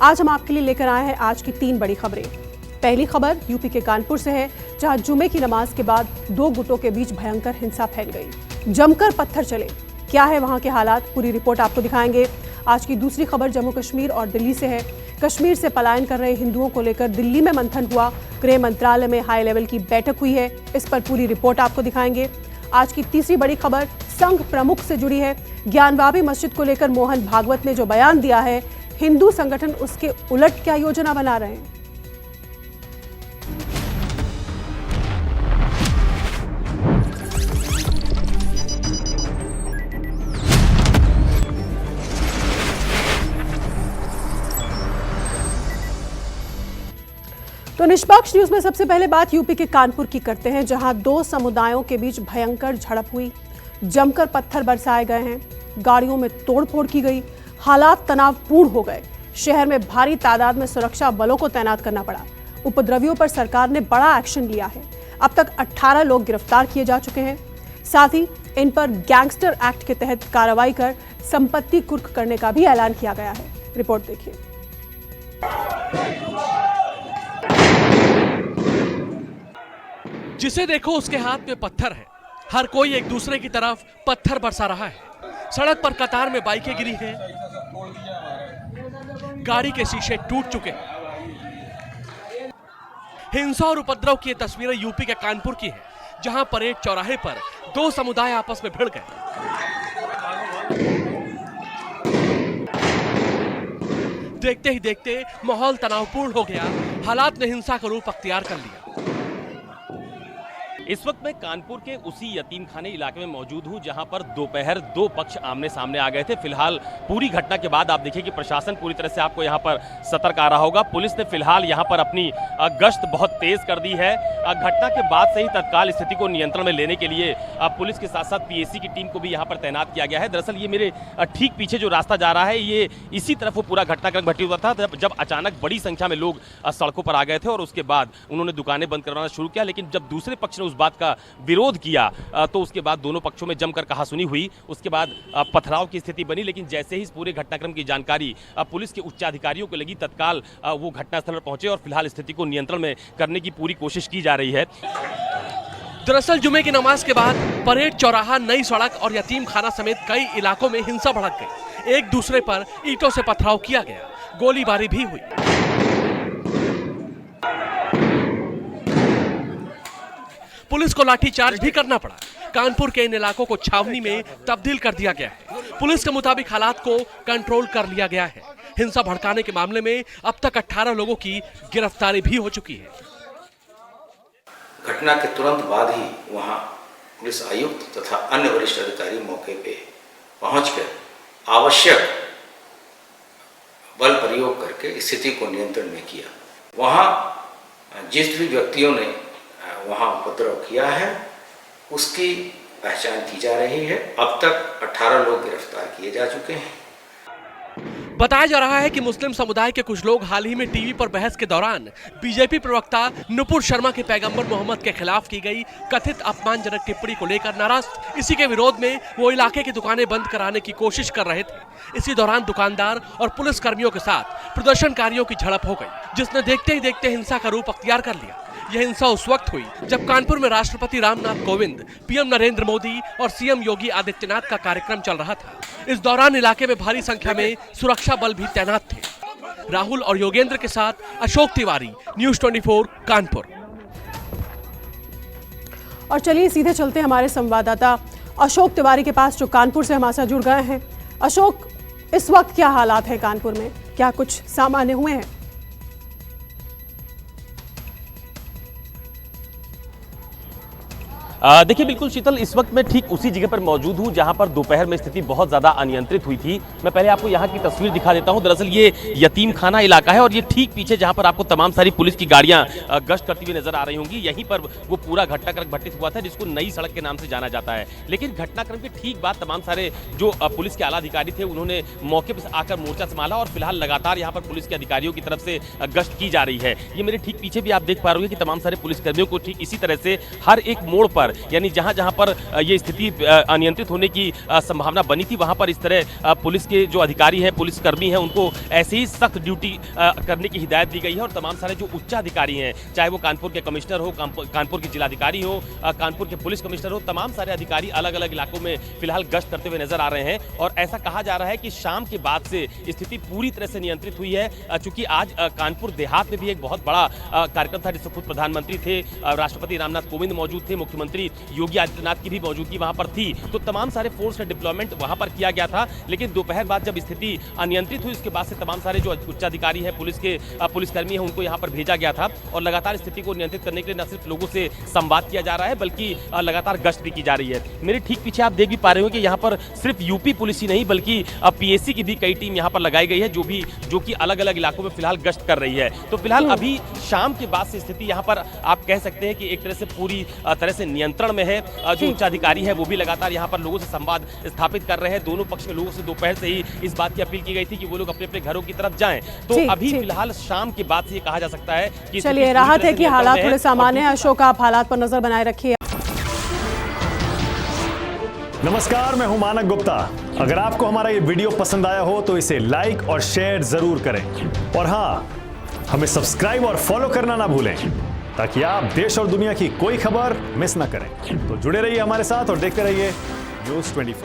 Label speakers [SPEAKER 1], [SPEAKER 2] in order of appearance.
[SPEAKER 1] आज हम आपके लिए लेकर आए हैं आज की 3 बड़ी खबरें। पहली खबर यूपी के कानपुर से है, जहां जुमे की नमाज के बाद 2 गुटों के बीच भयंकर हिंसा फैल गई। जमकर पत्थर चले। क्या है वहां के हालात, पूरी रिपोर्ट आपको दिखाएंगे। आज की दूसरी खबर जम्मू कश्मीर और दिल्ली से है। कश्मीर से पलायन कर रहे हिंदुओं को लेकर दिल्ली में मंथन हुआ। गृह मंत्रालय में हाई लेवल की बैठक हुई है, इस पर पूरी रिपोर्ट आपको दिखाएंगे। आज की तीसरी बड़ी खबर संघ प्रमुख से जुड़ी है। ज्ञानवापी मस्जिद को लेकर मोहन भागवत ने जो बयान दिया है, हिंदू संगठन उसके उलट क्या योजना बना रहे हैं। तो निष्पक्ष न्यूज में सबसे पहले बात यूपी के कानपुर की करते हैं, जहां 2 समुदायों के बीच भयंकर झड़प हुई। जमकर पत्थर बरसाए गए हैं, गाड़ियों में तोड़फोड़ की गई, हालात तनावपूर्ण हो गए। शहर में भारी तादाद में सुरक्षा बलों को तैनात करना पड़ा। उपद्रवियों पर सरकार ने बड़ा एक्शन लिया है। अब तक 18 लोग गिरफ्तार किए जा चुके हैं। साथ ही इन पर गैंगस्टर एक्ट के तहत कार्रवाई कर संपत्ति कुर्क करने का भी ऐलान किया गया है। रिपोर्ट देखिए।
[SPEAKER 2] जिसे देखो उसके हाथ में पत्थर है। हर कोई एक दूसरे की तरफ पत्थर बरसा रहा है। सड़क पर कतार में बाइकें गिरी हैं, गाड़ी के शीशे टूट चुके हैं। हिंसा और उपद्रव की ये तस्वीरें यूपी के कानपुर की हैं, जहां परेड चौराहे पर 2 समुदाय आपस में भिड़ गए। देखते ही देखते माहौल तनावपूर्ण हो गया। हालात ने हिंसा का रूप अख्तियार कर लिया।
[SPEAKER 3] इस वक्त मैं कानपुर के उसी यतीम खाने इलाके में मौजूद हूं, जहां पर दोपहर 2 पक्ष आमने सामने आ गए थे। फिलहाल पूरी घटना के बाद आप देखिए कि प्रशासन पूरी तरह से आपको यहां पर सतर्क आ रहा होगा। पुलिस ने फिलहाल यहां पर अपनी गश्त बहुत तेज कर दी है। घटना के बाद से ही तत्काल स्थिति को नियंत्रण में लेने के लिए पुलिस के साथ साथ पीएसी की टीम को भी यहां पर तैनात किया गया है। दरअसल ये मेरे ठीक पीछे जो रास्ता जा रहा है, ये इसी तरफ वो पूरा घटनाक्रम घटित हुआ था, जब अचानक बड़ी संख्या में लोग सड़कों पर आ गए थे और उसके बाद उन्होंने दुकानें बंद करवाना शुरू किया। लेकिन जब दूसरे पक्ष ने उस बात का विरोध किया तो उसके बाद दोनों पक्षों में जमकर कहासुनी हुई। उसके बाद पथराव की स्थिति बनी। लेकिन जैसे ही इस पूरे घटनाक्रम की जानकारी पुलिस के उच्च अधिकारियों को लगी, तत्काल वो घटनास्थल पर पहुंचे और फिलहाल स्थिति को नियंत्रण में करने की पूरी कोशिश की जा रही है।
[SPEAKER 2] दरअसल जुमे की नमाज के बाद परेड चौराहा, नई सड़क और यतीम खाना समेत कई इलाकों में हिंसा भड़क गई। एक दूसरे पर ईंटों से पथराव किया गया, गोलीबारी भी हुई। पुलिस को लाठीचार्ज भी करना पड़ा। कानपुर के इन इलाकों को छावनी में तब्दील कर दिया गया है। पुलिस के मुताबिक हालात को कंट्रोल कर लिया गया है। हिंसा भड़काने के मामले में अब तक 18 लोगों की गिरफ्तारी भी हो चुकी है।
[SPEAKER 4] घटना के तुरंत बाद ही वहां पुलिस आयुक्त तथा अन्य वरिष्ठ अधिकारी मौके पे पहुंचकर आवश्यक बल प्रयोग करके स्थिति को नियंत्रण में किया। वहां जिस भी व्यक्तियों ने वहां उपद्रव किया है उसकी पहचान की जा रही है। अब तक 18 लोग गिरफ्तार किए जा चुके हैं।
[SPEAKER 2] बताया जा रहा है कि मुस्लिम समुदाय के कुछ लोग हाल ही में टीवी पर बहस के दौरान बीजेपी प्रवक्ता नुपुर शर्मा के पैगंबर मोहम्मद के खिलाफ की गई कथित अपमानजनक टिप्पणी को लेकर नाराज थे। इसी के विरोध में वो इलाके की दुकानें बंद कराने की कोशिश कर रहे थे। इसी दौरान दुकानदार और पुलिस कर्मियों के साथ प्रदर्शनकारियों की झड़प हो गई, जिसने देखते ही देखते हिंसा का रूप अख्तियार कर लिया। यह हिंसा उस वक्त हुई जब कानपुर में राष्ट्रपति रामनाथ कोविंद, पीएम नरेंद्र मोदी और सीएम योगी आदित्यनाथ का कार्यक्रम चल रहा था। इस दौरान इलाके में भारी संख्या में सुरक्षा बल भी तैनात थे। राहुल और योगेंद्र के साथ अशोक तिवारी, न्यूज़ 24 कानपुर।
[SPEAKER 1] और चलिए सीधे चलते हैं हमारे संवाददाता अशोक तिवारी के पास, जो कानपुर से हमारे साथ जुड़ गए हैं। अशोक, इस वक्त क्या हालात है कानपुर में, क्या कुछ सामान्य हुए हैं?
[SPEAKER 3] देखिए बिल्कुल शीतल, इस वक्त मैं ठीक उसी जगह पर मौजूद हूं जहां पर दोपहर में स्थिति बहुत ज़्यादा अनियंत्रित हुई थी। मैं पहले आपको यहां की तस्वीर दिखा देता हूं। दरअसल ये यतीम खाना इलाका है और ये ठीक पीछे जहां पर आपको तमाम सारी पुलिस की गाड़ियां गश्त करती हुई नजर आ रही होंगी, यहीं पर वो पूरा घटनाक्रम घटित हुआ था, जिसको नई सड़क के नाम से जाना जाता है। लेकिन घटनाक्रम के ठीक बाद तमाम सारे जो पुलिस के आला अधिकारी थे, उन्होंने मौके पर आकर मोर्चा संभाला और फिलहाल लगातार यहाँ पर पुलिस के अधिकारियों की तरफ से गश्त की जा रही है। ये मेरे ठीक पीछे भी आप देख पा रहे हैं कि तमाम सारे पुलिसकर्मियों को ठीक इसी तरह से हर एक मोड़ पर पर, यानी जहां जहां पर ये स्थिति अनियंत्रित होने की संभावना बनी थी, वहां पर इस तरह पुलिस के जो अधिकारी हैं, पुलिसकर्मी हैं, उनको ऐसे ही सख्त ड्यूटी करने की हिदायत दी गई है। और तमाम सारे जो उच्चाधिकारी हैं, चाहे वो कानपुर के कमिश्नर हो, कानपुर के जिलाधिकारी हो, कानपुर के पुलिस कमिश्नर हो, तमाम सारे अधिकारी अलग अलग इलाकों में फिलहाल गश्त करते हुए नजर आ रहे हैं। और ऐसा कहा जा रहा है कि शाम के बाद से स्थिति पूरी तरह से नियंत्रित हुई है, चूंकि आज कानपुर देहात में भी एक बहुत बड़ा कार्यक्रम था जिसमें खुद प्रधानमंत्री थे, राष्ट्रपति रामनाथ कोविंद मौजूद थे, मुख्यमंत्री योगी आदित्यनाथ की भी मौजूदगी वहां पर थी। तो तमाम सारे फोर्स का डिप्लॉयमेंट वहां पर किया गया था। लेकिन दोपहर बाद जब स्थिति अनियंत्रित हुई, उसके बाद से तमाम सारे जो उच्चाधिकारी हैं, पुलिसकर्मी हैं, उनको यहां पर भेजा गया था। और लगातार स्थिति को नियंत्रित करने के लिए न सिर्फ लोगों से संवाद किया जा रहा है, बल्कि लगातार गश्त भी की जा रही है। मेरे ठीक पीछे आप देख भी पा रहे हो कि यहाँ पर सिर्फ यूपी पुलिस ही नहीं, बल्कि पीएससी की भी कई टीम यहाँ पर लगाई गई है, जो कि अलग अलग इलाकों में फिलहाल गश्त कर रही है। तो फिलहाल अभी शाम के बाद से स्थिति यहाँ पर आप कह सकते हैं कि एक तरह से पूरी तरह से नियंत्रण में है। जो उच्चाधिकारी है वो भी लगातार यहाँ पर लोगों से संवाद स्थापित कर रहे हैं। दोनों पक्ष के लोगों से दोपहर से ही इस बात की अपील की गई थी कि वो लोग अपने अपने घरों की तरफ जाएं। तो अभी फिलहाल शाम के बाद से ये कहा जा सकता है कि
[SPEAKER 1] चलिए, राहत है कि हालात थोड़े सामान्य है। अशोक, आप हालात पर नजर बनाए रखिए।
[SPEAKER 5] नमस्कार, मैं हूं मानक गुप्ता। अगर आपको हमारा ये वीडियो पसंद आया हो तो इसे लाइक और शेयर जरूर करें। और हां, हमें सब्सक्राइब और फॉलो करना ना भूलें, ताकि आप देश और दुनिया की कोई खबर मिस ना करें। तो जुड़े रहिए हमारे साथ और देखते रहिए News 24।